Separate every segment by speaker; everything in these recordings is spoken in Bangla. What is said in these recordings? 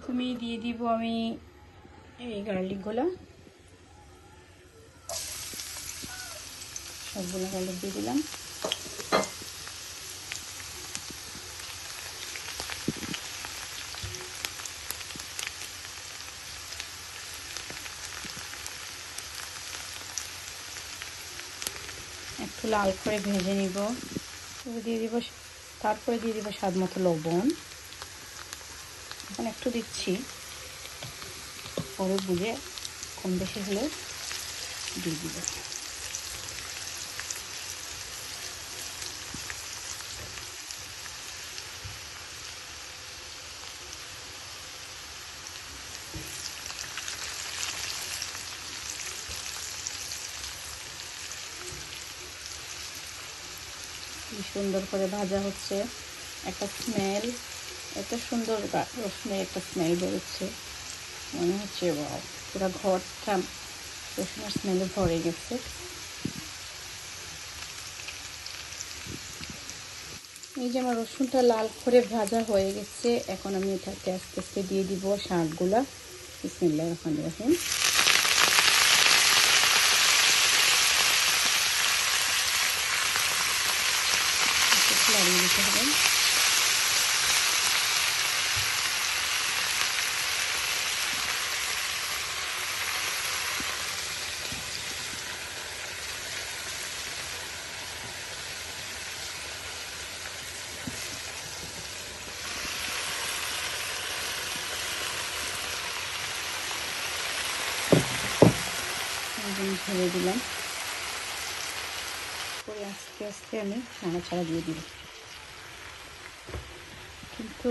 Speaker 1: প্রথমেই দিয়ে দিব আমি এই গার্লিকগুলো, সবগুলো গার্লিক দিয়ে দিলাম। একটু লাল করে ভেজে নিব, দিয়ে দিব, তারপরে দিয়ে দিব স্বাদ মতো লবণ। এখন একটু দিচ্ছি, পরে বুঝে কম বেশি হলে দিয়ে দিব। কি সুন্দর করে ভাজা হচ্ছে, একটা স্মেল, এত সুন্দর রসুনের একটা স্মেল বেরোচ্ছে, মনে হচ্ছে ওয়াও, পুরো ঘরটা রসুনের স্মেলে ভরে গেছে। এই যে আমার রসুনটা লাল করে ভাজা হয়ে গেছে, এখন আমি এটাকে আস্তে আস্তে দিয়ে দিব শাকগুলা। বিসমিল্লাহির রহমানির রহিম। লাগিয়ে দিতে হবে। ঢেলে দিলাম, পরে আস্তে আস্তে আমি নাড়াচাড়া দিয়ে দিব। কিন্তু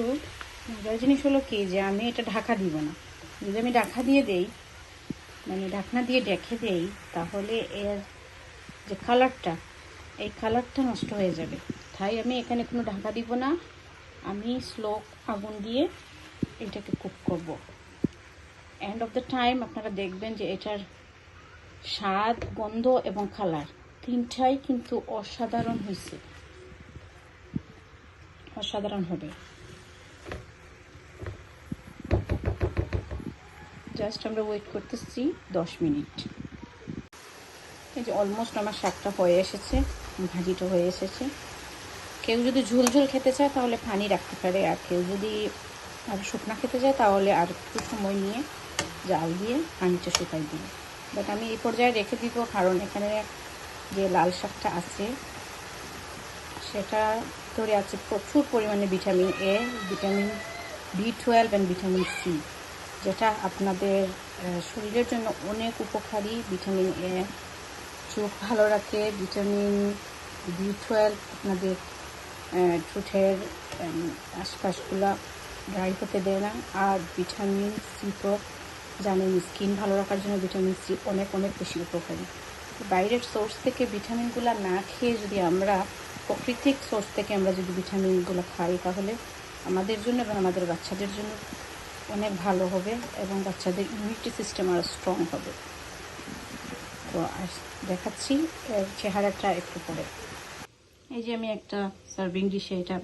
Speaker 1: মজার জিনিস হলো কি, যে আমি এটা ঢাকা দিব না। যদি আমি ঢাকা দিয়ে দেই, মানে ঢাকনা দিয়ে রেখে দেই, তাহলে এর যে কালারটা, এই কালারটা নষ্ট হয়ে যাবে। তাই আমি এখানে কোনো ঢাকা দিব না, আমি স্লো আগুন দিয়ে এটাকে কুক করব। এন্ড অফ দ্য টাইম আপনারা দেখবেন যে এটার স্বাদ, গন্ধ এবং কালার তিনটাই কিন্তু অসাধারণ হয়েছে, অসাধারণ হবে। জাস্ট আমরা ওয়েট করতেছি 10 মিনিট। এই যে অলমোস্ট আমার শাকটা হয়ে এসেছে, ভাজিটা হয়ে এসেছে। কেউ যদি ঝোল ঝোল খেতে চায় তাহলে পানি রাখতে পারে, আর কেউ যদি আর শুকনা খেতে চায় তাহলে আর একটু সময় নিয়ে জাল দিয়ে পানিটা শুকাই দিই। বাট আমি এই পর্যায়ে রেখে দিব, কারণ এখানে যে লাল শাকটা আছে সেটা ভিতরে আছে প্রচুর পরিমাণে ভিটামিন এ, ভিটামিন B12 এবং ভিটামিন সি, যেটা আপনাদের শরীরের জন্য অনেক উপকারী। ভিটামিন এ চোখ ভালো রাখে, ভিটামিন B12 আপনাদের ঠোঁটের আশপাশগুলা ড্রাই হতে দেয় না। আর ভিটামিন সি তো জানেন, স্কিন ভালো রাখার জন্য ভিটামিন সি অনেক অনেক বেশি উপকারী। বাইরের সোর্স থেকে ভিটামিনগুলো না খেয়ে যদি আমরা প্রাকৃতিক সোর্স থেকে আমরা যদি ভিটামিনগুলো খাই, তাহলে আমাদের জন্য এবং আমাদের বাচ্চাদের জন্য অনেক ভালো হবে, এবং বাচ্চাদের ইমিউনিটি সিস্টেম আরও স্ট্রং হবে। তো দেখাচ্ছি চেহারাটা একটু পরে। এই যে আমি একটা সার্ভিং ডিশে এটা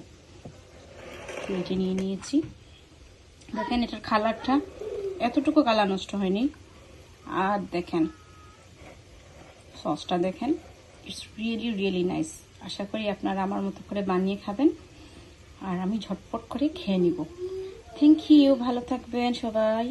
Speaker 1: প্লেটে নিয়ে নিয়েছি। দেখেন এটার কালারটা, এতটুকু কালার নষ্ট হয়নি। আর দেখেন সসটা, দেখেন ইটস রিয়েলি রিয়েলি নাইস। আশা করি আপনারা আমার মতো করে বানিয়ে খাবেন, আর আমি ঝটপট করে খেয়ে নিব। থ্যাংক ইউ, ভালো থাকবেন সবাই।